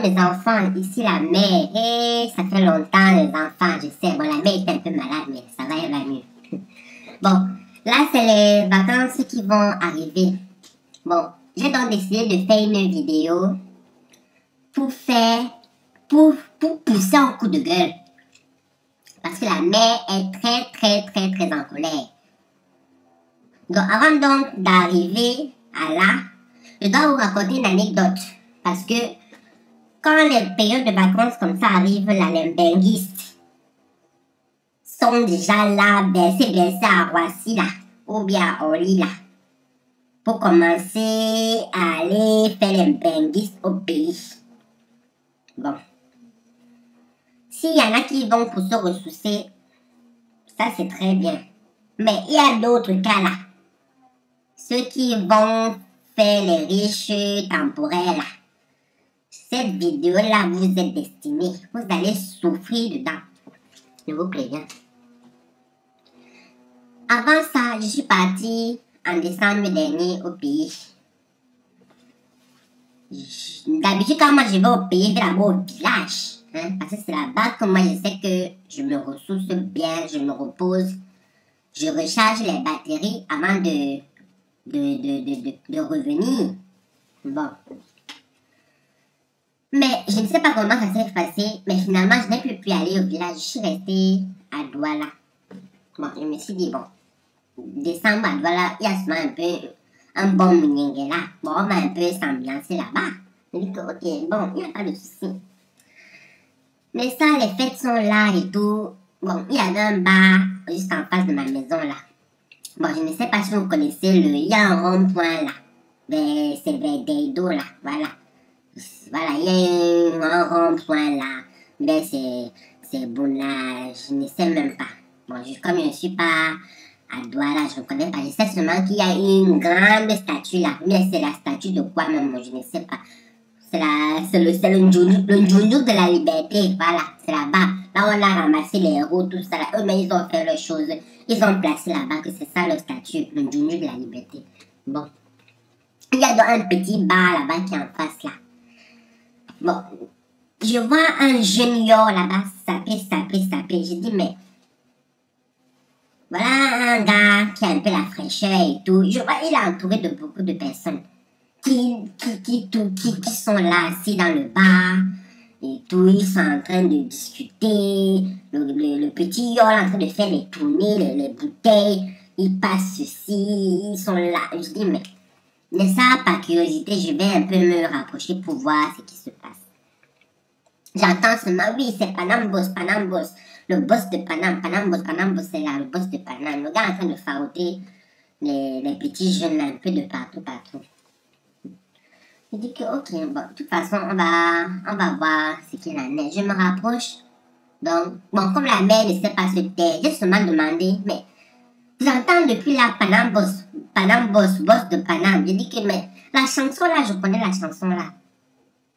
Mes enfants, ici la mère, et ça fait longtemps les enfants, je sais. Bon, la mère est un peu malade, mais ça va, elle va mieux. Bon, là c'est les vacances qui vont arriver. Bon, j'ai donc décidé de faire une vidéo pour pousser un coup de gueule. Parce que la mère est très en colère. Donc avant donc d'arriver à là, je dois vous raconter une anecdote. Parce que quand les périodes de vacances comme ça arrivent, là, les benguistes sont déjà là, bercés à Roissy là, ou bien à Orly là, pour commencer à aller faire les benguistes au pays. Bon. S'il y en a qui vont pour se ressourcer, ça c'est très bien. Mais il y a d'autres cas là. Ceux qui vont faire les riches temporaires là. Cette vidéo-là vous est destinée. Vous allez souffrir dedans. Je vous préviens. Avant ça, je suis partie en décembre dernier au pays. D'habitude, quand moi je vais au pays, je vais d'abord au village. Hein, parce que c'est là-bas que moi je sais que je me ressource bien, je me repose. Je recharge les batteries avant de revenir. Bon. Mais je ne sais pas comment ça s'est passé, mais finalement, je n'ai plus aller au village. Je suis restée à Douala. Bon, je me suis dit, bon, décembre à Douala, il y a souvent un peu un bon mouningue là. Bon, on va un peu s'ambiancer là-bas. Je me dis que, ok, bon, il n'y a pas de souci. Mais ça, les fêtes sont là et tout. Bon, il y avait un bar juste en face de ma maison là. Bon, je ne sais pas si vous connaissez il y a un rond-point là. C'est vers Deido là, voilà. Voilà, il y a un rond-point là. Ben, c'est Bouna, je ne sais même pas. Bon, comme je ne suis pas à Douala, je ne connais pas. Je sais seulement qu'il y a une grande statue là. Mais c'est la statue de quoi même, je ne sais pas. C'est le Ndjounjouk de la liberté, voilà, c'est là-bas. Là, on a ramassé les roues, tout ça. Eux, mais ils ont fait leurs choses. Ils ont placé là-bas que c'est ça leur statue, le Ndjounjouk de la liberté. Bon. Il y a donc un petit bar là-bas qui est en face là. Bon. Je vois un jeune yo là-bas saper. Je dis, mais voilà un gars qui a un peu la fraîcheur et tout. Je vois, il est entouré de beaucoup de personnes qui sont là assis dans le bar et tout. Ils sont en train de discuter. Le petit yo est en train de faire les tournées, les bouteilles. Ils passent ceci, ils sont là. Je dis, mais ça, par curiosité, je vais un peu me rapprocher pour voir ce qui se passe. J'entends seulement, oui, c'est Panam Boss. Le boss de Panam Boss, c'est là, le boss de Panam. Le gars est en train de farouter les petits jeunes là, un peu de partout. Je dis que, ok, bon, de toute façon, on va voir ce qu'il en est. Je me rapproche. Donc, bon, comme la mère ne sait pas se taire, j'ai seulement demandé, mais j'entends depuis là Panam Boss, boss de Panam. Je dis que, mais la chanson là, je connais la chanson là.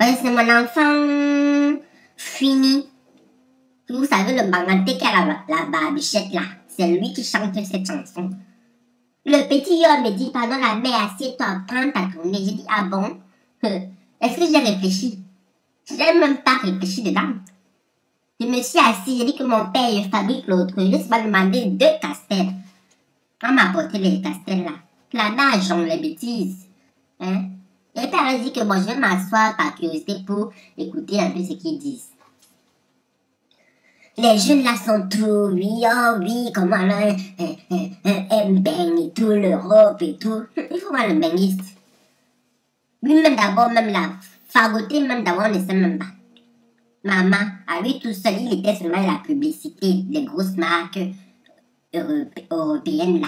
C'est mon enfant fini. Vous savez, le banganté qui a la barbichette là, c'est lui qui chante cette chanson. Le petit yo me dit, pardon, la mère, assieds-toi, prends ta tournée. J'ai dit, ah bon? Est-ce que j'ai réfléchi? Je n'ai même pas réfléchi dedans. Je me suis assis, j'ai dit que mon père il fabrique l'autre. Je suis pas demandé 2 castels. On m'a apporté les castels là. Là-bas, j'en les bêtises. Hein? Et puis elle a dit que bon, je vais m'asseoir par curiosité pour écouter un peu ce qu'ils disent. Les jeunes là sont tout, oui, oh oui, comment là, bang et tout, l'Europe et tout. Il faut voir le benguiste. Lui-même d'abord, même là, fagoté, même d'abord, on ne sait même pas. Maman, à lui tout seul, il était seulement la publicité des grosses marques européennes là.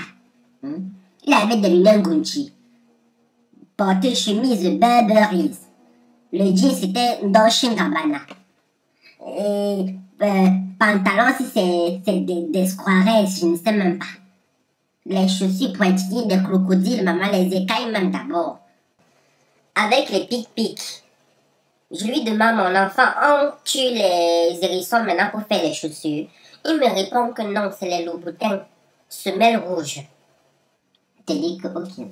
Il avait des lunettes Gucci. Porté chemise Burberry. Le jean c'était Dolce Gabbana. Et pantalon si c'est des Squares, je ne sais même pas. Les chaussures pointillées des crocodiles, maman, les écailles même d'abord. Avec les pics-pics. Je lui demande, mon enfant, on tue les hérissons maintenant pour faire les chaussures. Il me répond que non, c'est les loups-boutins. Semelles rouges. Je te dis que ok.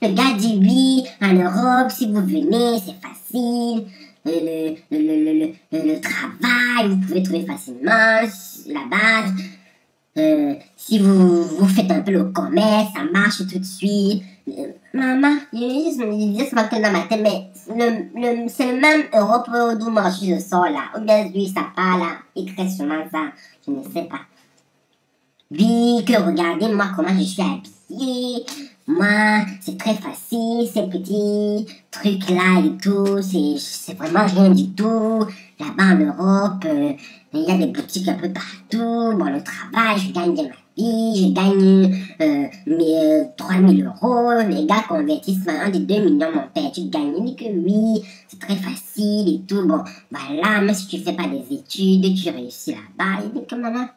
Le gars dit oui, en Europe, si vous venez, c'est facile. le travail, vous pouvez trouver facilement la base. Si vous faites un peu le commerce, ça marche tout de suite. Maman, je juste maintenant dans ma tête, mais c'est le même Europe d'où moi je sors là. Ou bien lui, ça part là, il crée sûrement ça, je ne sais pas. Oui, que regardez moi comment je suis habillée. Moi, c'est très facile, ces petits trucs là et tout, c'est vraiment rien du tout. Là-bas en Europe, il y a des boutiques un peu partout. Bon, le travail, je gagne de ma vie, je gagne 3000 €. Les gars convertissent un des 2 millions, mon père, tu gagnes. Il dit que oui, c'est très facile et tout. Bon, voilà, même si tu fais pas des études, tu réussis là-bas. Il dit que maman.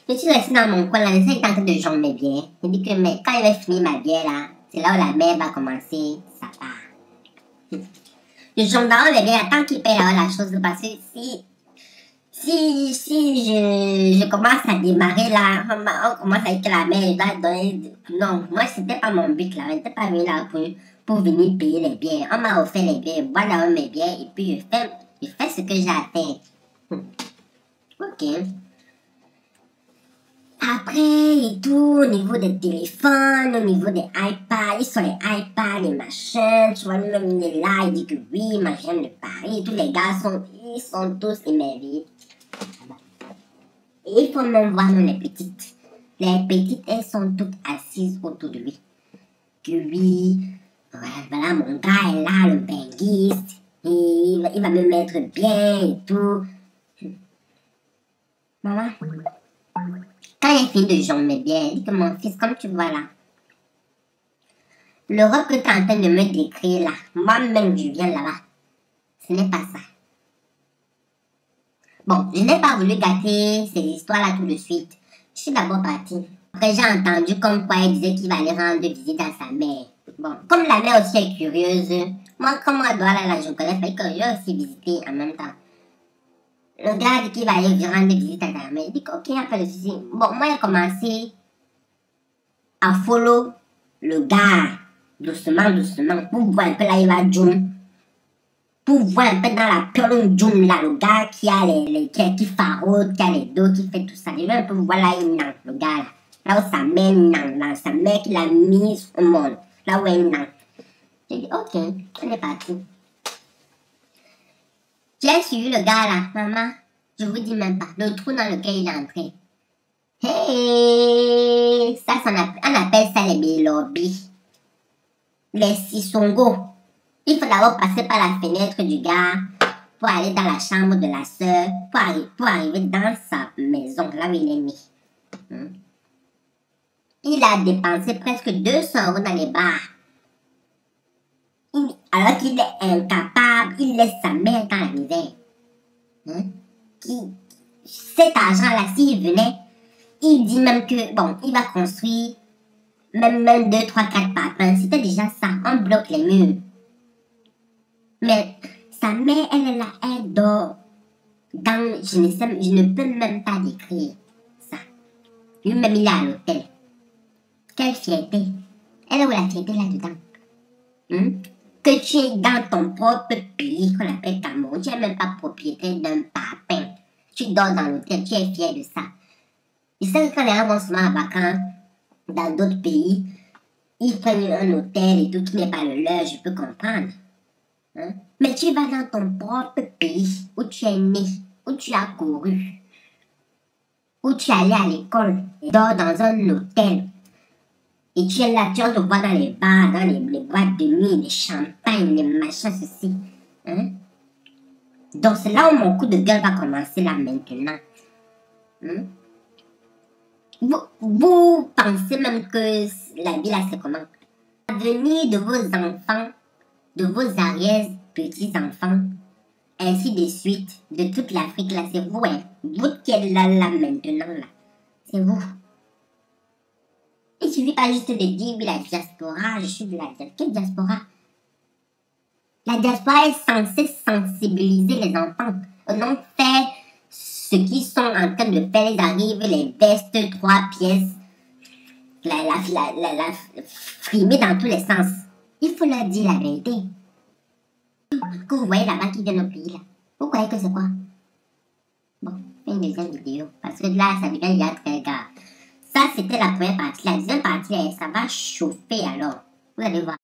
Je suis restée dans mon coin là, j'étais en train de jongler mes bières. Il dit que mais quand il va finir ma bière là, c'est là où la mer va commencer, ça part. Je jongle dans les bières, tant qu'il paye la chose, parce que si je commence à démarrer là, on commence avec la mer, je dois donner. Non, moi c'était pas mon but là, je n'étais pas venu là pour venir payer les bières. On m'a offert les bières, bois dans mes bières et puis je fais ce que j'ai à faire. Ok. Après et tout, au niveau des téléphones, au niveau des iPads, ils sont les iPads, les machins, tu vois, même il est là, il dit que oui, moi j'aime le Paris, tous les gars ils sont tous émerveillés. Et il faut même voir les petites. Les petites, elles sont toutes assises autour de lui. Que oui, voilà, mon gars est là, le benguiste, il va me mettre bien et tout. Maman? Quand il finit de jongler bien, il dit que mon fils, comme tu vois là, l'Europe que tu es en train de me décrire là, moi-même je viens là-bas. Ce n'est pas ça. Bon, je n'ai pas voulu gâter ces histoires-là tout de suite. Je suis d'abord partie. Après, j'ai entendu comme quoi il disait qu'il va aller rendre visite à sa mère. Bon, comme la mère aussi est curieuse, moi, comme moi, là, je connais pas que je vais aussi visiter en même temps. Le gars dit qu'il va aller rendre visite à sa mère. Il dit ok, il n'y a pas de souci. Bon, moi, j'ai commencé à follow le gars doucement, doucement, pour voir un peu là, il va zoom. Pour voir un peu dans la période zoom là, le gars qui a qui faraude, qui a les dos, qui fait tout ça. Je vais un peu voir là, le gars là. Là où sa mère là, sa mère qui l'a mise au monde. Là où elle est. J'ai dit ok, on est parti. J'ai suivi le gars là, maman, je vous dis même pas, le trou dans lequel il est entré. Hey, ça, on appelle ça les bilobis. Les sissongos. Il faut d'abord passer par la fenêtre du gars pour aller dans la chambre de la soeur, pour arriver dans sa maison, là où il est né. Il a dépensé presque 200 € dans les bars. Alors qu'il est incapable, il laisse sa mère dans la misère. Cet argent-là, s'il venait, il dit même que, bon, il va construire même 2, 3, 4 parpaings. C'était déjà ça, on bloque les murs. Mais sa mère, elle est là, elle dort dans, je ne peux même pas décrire ça. Lui-même, il est à l'hôtel. Quelle fierté. Elle est où la fierté là-dedans? Que tu es dans ton propre pays qu'on appelle Cameroun, tu n'es même pas propriétaire d'un parpaing. Tu dors dans l'hôtel, tu es fier de ça. Je sais que quand les gens vont souvent en vacances dans d'autres pays, ils prennent un hôtel et tout qui n'est pas le leur, je peux comprendre. Mais tu vas dans ton propre pays où tu es né, où tu as couru, où tu es allé à l'école, et dors dans un hôtel. Et tu es là, tu te vois dans les bars, dans les boîtes de nuit, les champagnes, les machins, ceci. Donc c'est là où mon coup de gueule va commencer là maintenant. Vous pensez même que la vie là c'est comment? L'avenir de vos enfants, de vos arrière-petits-enfants, ainsi de suite, de toute l'Afrique là, c'est vous, vous qui êtes là maintenant là, c'est vous. Il ne suffit pas juste de dire, oui, la diaspora, je suis de la diaspora. Quelle diaspora? La diaspora est censée sensibiliser les enfants. Donc, faire ce qu'ils sont en train de faire. Ils arrivent, les vestes, 3 pièces, la frimer dans tous les sens. Il faut leur dire la vérité. que vous voyez là-bas qui vient au pays là. Vous croyez que c'est quoi? Bon, une deuxième vidéo. Parce que là, ça devient déjà très grave. Ça, c'était la première partie. La deuxième partie, ça va chauffer alors. Vous allez voir.